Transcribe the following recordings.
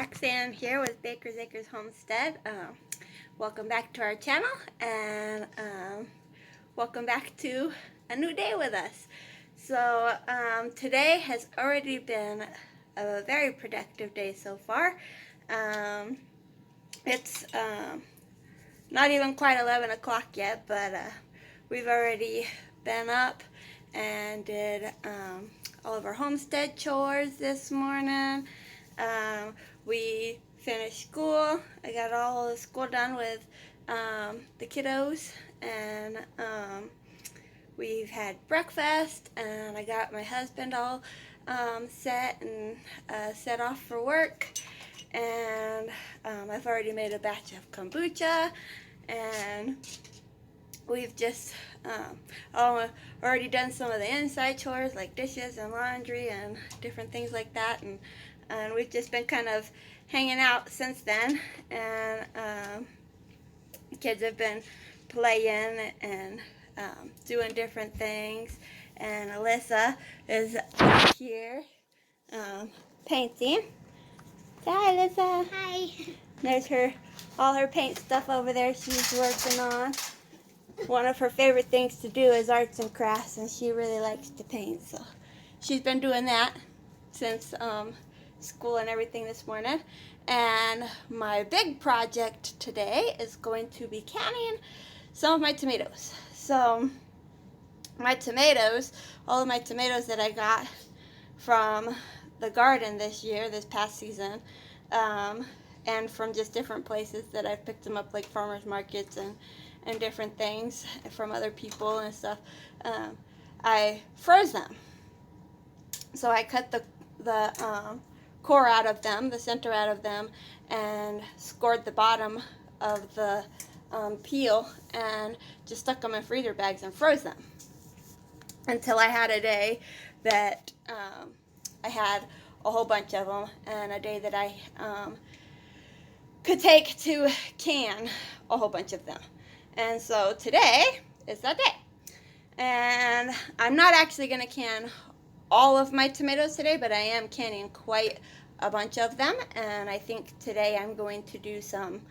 Roxanne here with Baker's Acres Homestead. Welcome back to our channel, and welcome back to a new day with us. So today has already been a very productive day so far. It's not even quite 11 o'clock yet, but we've already been up and did all of our homestead chores this morning. We finished school. I got all the school done with the kiddos, and we've had breakfast, and I got my husband all set and set off for work, and I've already made a batch of kombucha, and we've just already done some of the inside chores like dishes and laundry and different things like that, and we've just been kind of hanging out since then, and the kids have been playing and doing different things, and Alyssa is here painting. Say hi, Alyssa. Hi. There's all her paint stuff over there she's working on. One of her favorite things to do is arts and crafts, and she really likes to paint, so she's been doing that since school and everything this morning. And my big project today is going to be canning some of my tomatoes. So my tomatoes, all of my tomatoes that I got from the garden this past season, and from just different places that I've picked them up, like farmers markets and different things from other people and stuff, I froze them. So I cut the core out of them, the center out of them, and scored the bottom of the peel, and just stuck them in freezer bags and froze them until I had a day that I had a whole bunch of them, and a day that I could take to can a whole bunch of them. And so today is that day. And I'm not actually going to can all of my tomatoes today, but I am canning quite a bunch of them. And I think today I'm going to do some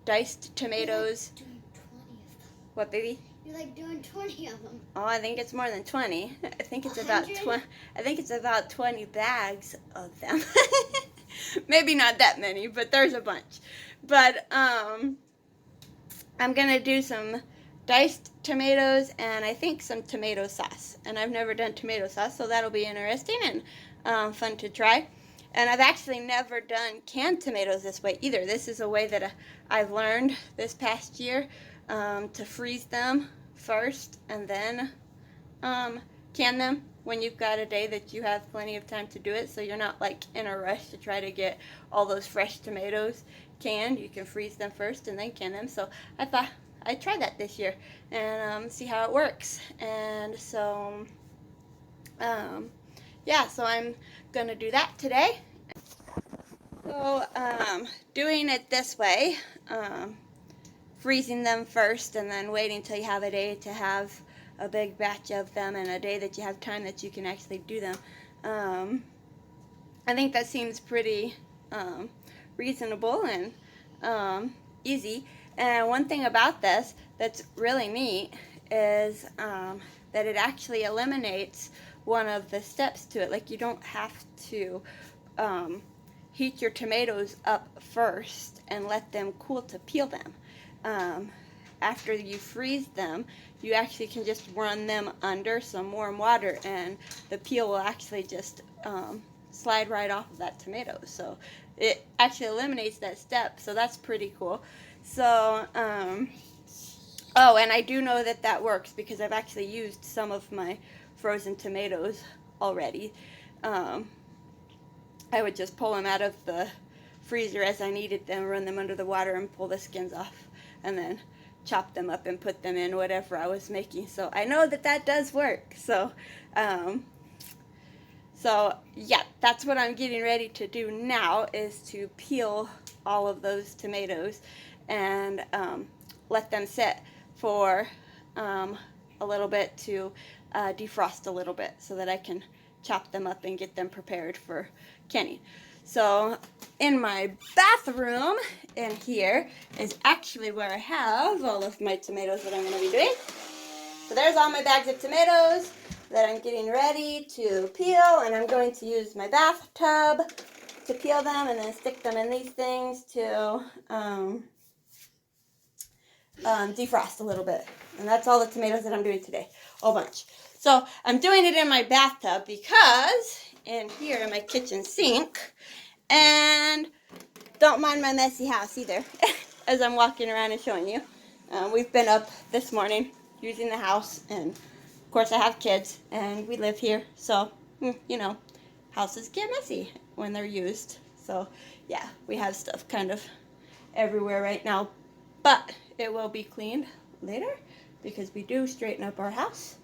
diced tomatoes. You're like doing 20 of them. What, baby? You're like doing 20 of them. Oh, I think it's more than 20. I think it's 100? I think it's about 20 bags of them. Maybe not that many, but there's a bunch. But I'm gonna do some diced tomatoes, and I think some tomato sauce. And I've never done tomato sauce, so that'll be interesting and fun to try. And I've actually never done canned tomatoes this way either. This is a way that I've learned this past year, to freeze them first and then can them when you've got a day that you have plenty of time to do it, so you're not like in a rush to try to get all those fresh tomatoes canned. You can freeze them first and then can them. So I thought I'd try that this year and see how it works. And so yeah, so I'm gonna do that today. So doing it this way, freezing them first and then waiting till you have a day to have a big batch of them, and a day that you have time that you can actually do them. I think that seems pretty reasonable and easy. And one thing about this that's really neat is that it actually eliminates one of the steps to it. Like, you don't have to heat your tomatoes up first and let them cool to peel them. After you freeze them, you actually can just run them under some warm water, and the peel will actually just slide right off of that tomato. So it actually eliminates that step, so that's pretty cool. So oh, and I do know that that works because I've actually used some of my frozen tomatoes already. I would just pull them out of the freezer as I needed them, run them under the water, and pull the skins off, and then chop them up and put them in whatever I was making. So I know that that does work. So yeah, that's what I'm getting ready to do now, is to peel all of those tomatoes and let them sit for a little bit to defrost a little bit, so that I can chop them up and get them prepared for canning. So in my bathroom, and here is actually where I have all of my tomatoes that I'm going to be doing. So there's all my bags of tomatoes that I'm getting ready to peel, and I'm going to use my bathtub to peel them and then stick them in these things to defrost a little bit. And that's all the tomatoes that I'm doing today, a whole bunch. So I'm doing it in my bathtub because in here in my kitchen sink, and don't mind my messy house either as I'm walking around and showing you. We've been up this morning using the house, and of course I have kids and we live here, so you know, houses get messy when they're used. So yeah, we have stuff kind of everywhere right now, but it will be cleaned later because we do straighten up our house.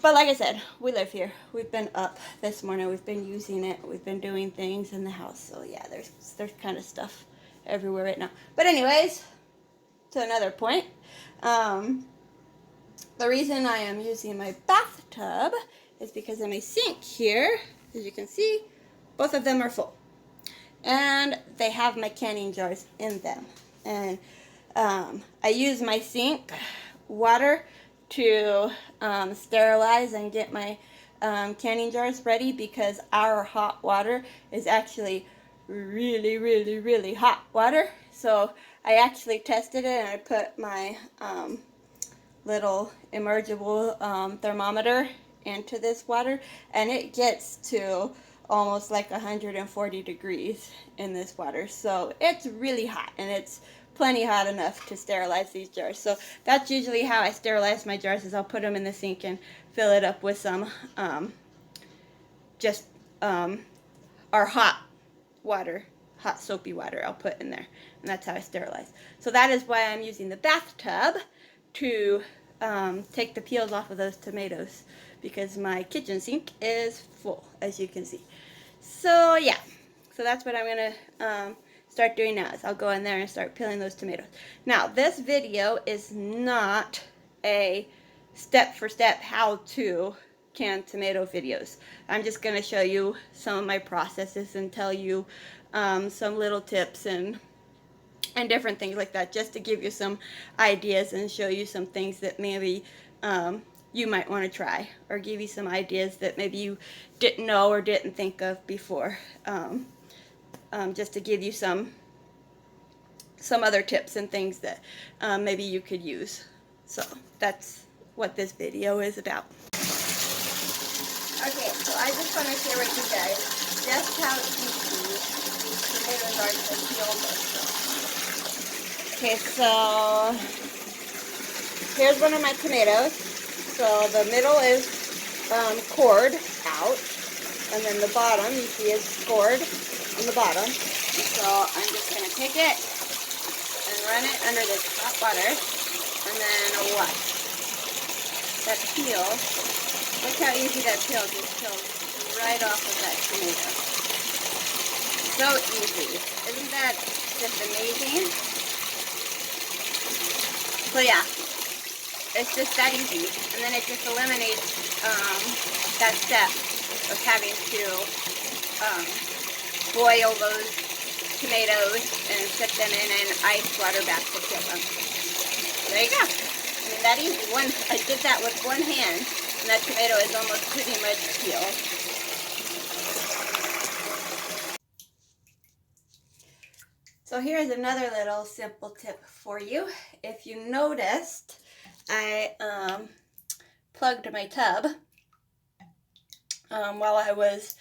But like I said, we live here. We've been up this morning. We've been using it. We've been doing things in the house. So yeah, there's kind of stuff everywhere right now. But anyways, to another point, the reason I am using my bathtub is because in my sink here, as you can see, both of them are full. And they have my canning jars in them. And I use my sink water to sterilize and get my canning jars ready because our hot water is actually really, really, really hot water. So I actually tested it and I put my little immersible thermometer into this water, and it gets to almost like 140 degrees in this water. So it's really hot, and it's plenty hot enough to sterilize these jars. So that's usually how I sterilize my jars, is I'll put them in the sink and fill it up with some our hot water, hot soapy water I'll put in there, and that's how I sterilize. So that is why I'm using the bathtub to take the peels off of those tomatoes, because my kitchen sink is full, as you can see. So yeah, so that's what I'm gonna start doing now, is I'll go in there and start peeling those tomatoes. Now this video is not a step-for-step how-to canned tomato videos. I'm just going to show you some of my processes and tell you some little tips and different things like that, just to give you some ideas and show you some things that maybe you might want to try, or give you some ideas that maybe you didn't know or didn't think of before, just to give you some other tips and things that maybe you could use. So that's what this video is about. Okay, so I just want to share with you guys just how easy these tomatoes are to peel themselves. Okay, so here's one of my tomatoes. So the middle is cored out, and then the bottom, you see, is scored on the bottom. So I'm just going to take it and run it under this hot water, and then watch that peel. Look how easy that peel just peels right off of that tomato. So easy. Isn't that just amazing? So yeah, it's just that easy. And then it just eliminates that step of having to boil those tomatoes and set them in an ice water bath to peel them. There you go. I mean, that easy. I did that with one hand, and that tomato is almost pretty much peeled. So here's another little simple tip for you. If you noticed, I plugged my tub while I was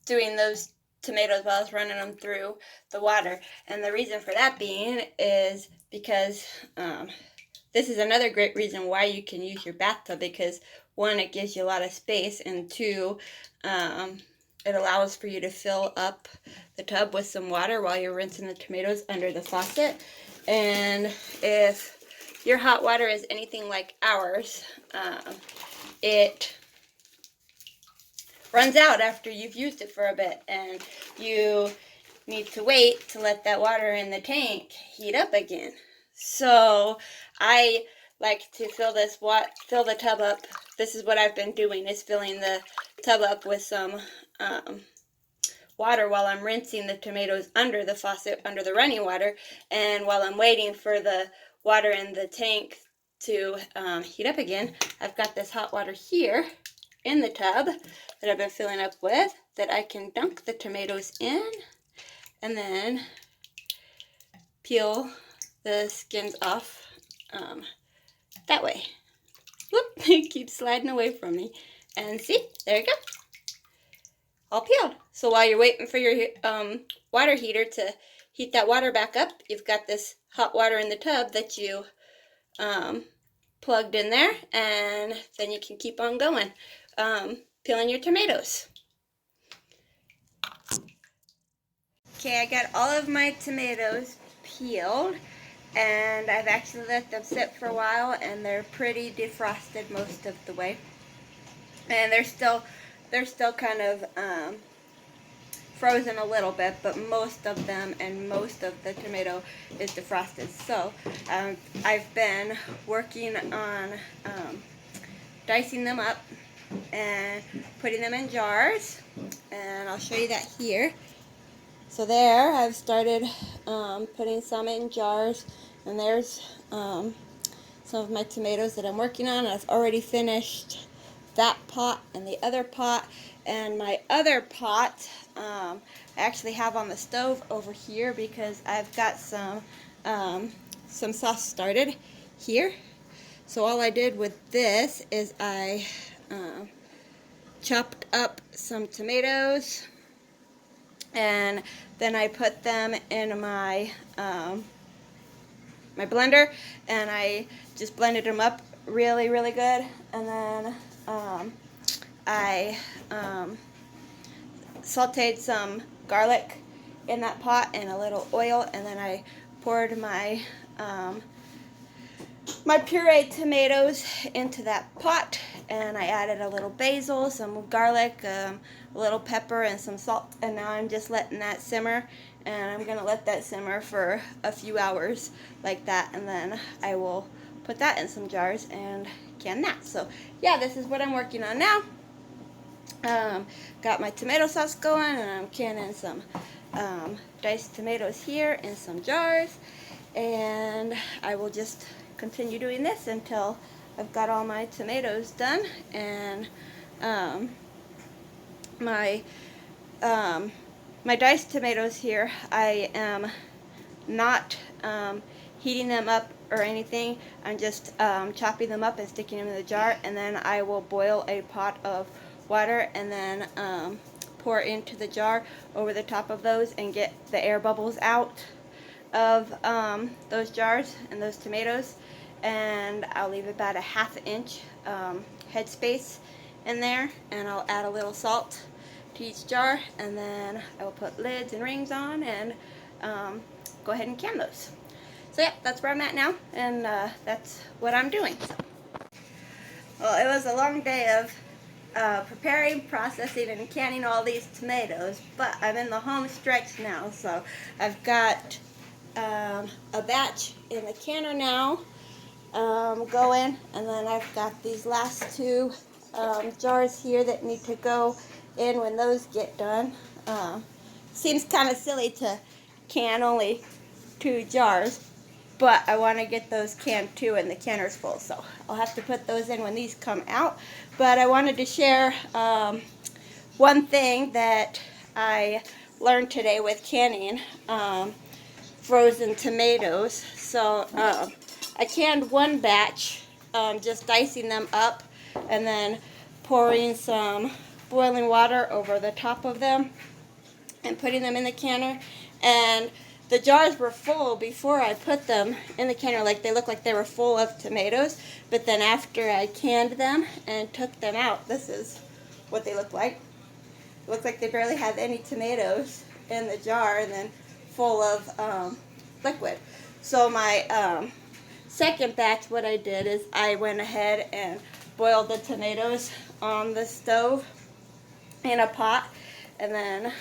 doing those tomatoes, while I was running them through the water. And the reason for that being is because this is another great reason why you can use your bathtub, because one, it gives you a lot of space, and two, it allows for you to fill up the tub with some water while you're rinsing the tomatoes under the faucet. And if your hot water is anything like ours, it runs out after you've used it for a bit, and you need to wait to let that water in the tank heat up again. So I like to fill the tub up. This is what I've been doing, is filling the tub up with some water while I'm rinsing the tomatoes under the faucet, under the running water, and while I'm waiting for the water in the tank to heat up again, I've got this hot water here in the tub that I've been filling up with that I can dunk the tomatoes in and then peel the skins off that way. Whoop, it keeps sliding away from me. And see, there you go. All peeled. So while you're waiting for your water heater to heat that water back up, you've got this hot water in the tub that you plugged in there, and then you can keep on going peeling your tomatoes. Okay, I got all of my tomatoes peeled, and I've actually let them sit for a while, and they're pretty defrosted most of the way. And they're still kind of frozen a little bit, but most of them and most of the tomato is defrosted. So I've been working on dicing them up and putting them in jars, and I'll show you that here. So there, I've started putting some in jars, and there's some of my tomatoes that I'm working on. I've already finished that pot and the other pot, and my other pot I actually have on the stove over here because I've got some sauce started here. So all I did with this is I chopped up some tomatoes, and then I put them in my my blender, and I just blended them up really good, and then I sauteed some garlic in that pot and a little oil, and then I poured my my pureed tomatoes into that pot, and I added a little basil, some garlic, a little pepper, and some salt, and now I'm just letting that simmer, and I'm gonna let that simmer for a few hours like that, and then I will put that in some jars and can that. So yeah, this is what I'm working on now. Got my tomato sauce going, and I'm canning some diced tomatoes here in some jars, and I will just continue doing this until I've got all my tomatoes done. And my diced tomatoes here, I am not heating them up or anything. I'm just chopping them up and sticking them in the jar, and then I will boil a pot of water and then pour into the jar over the top of those and get the air bubbles out of those jars and those tomatoes, and I'll leave about a ½ inch headspace in there, and I'll add a little salt to each jar, and then I will put lids and rings on and go ahead and can those. So yeah, that's where I'm at now, and that's what I'm doing. Well, it was a long day of preparing, processing, and canning all these tomatoes, but I'm in the home stretch now, so I've got a batch in the canner now going, and then I've got these last two jars here that need to go in when those get done. Seems kind of silly to can only 2 jars, but I want to get those canned too, and the canner's full, so I'll have to put those in when these come out. But I wanted to share one thing that I learned today with canning frozen tomatoes. So I canned one batch, just dicing them up and then pouring some boiling water over the top of them and putting them in the canner, and the jars were full before I put them in the canner. Like, they looked like they were full of tomatoes, but then after I canned them and took them out, this is what they look like. It looks like they barely have any tomatoes in the jar, and then full of liquid. So my second batch, what I did is I went ahead and boiled the tomatoes on the stove in a pot, and then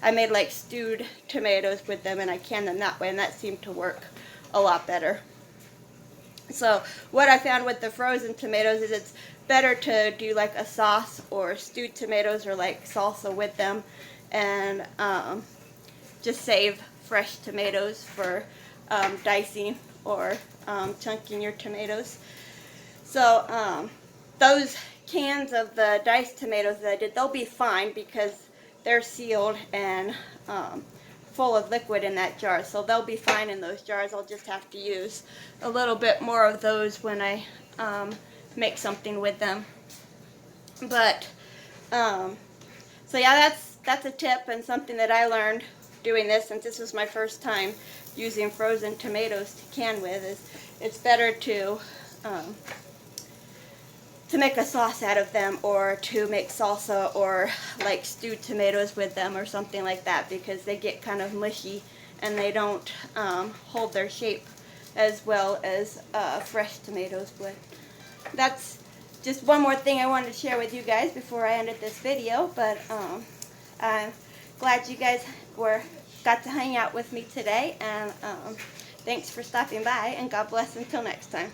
I made like stewed tomatoes with them, and I canned them that way, and that seemed to work a lot better. So what I found with the frozen tomatoes is it's better to do like a sauce or stewed tomatoes or like salsa with them, and just save fresh tomatoes for dicing or chunking your tomatoes. So those cans of the diced tomatoes that I did, they'll be fine because they're sealed and full of liquid in that jar, so they'll be fine in those jars. I'll just have to use a little bit more of those when I make something with them. But so yeah, that's a tip and something that I learned doing this, since this was my first time using frozen tomatoes to can with. Is it's better to make a sauce out of them, or to make salsa or like stewed tomatoes with them or something like that, because they get kind of mushy and they don't hold their shape as well as fresh tomatoes would. That's just one more thing I wanted to share with you guys before I ended this video, but I'm glad you guys got to hang out with me today, and thanks for stopping by, and God bless until next time.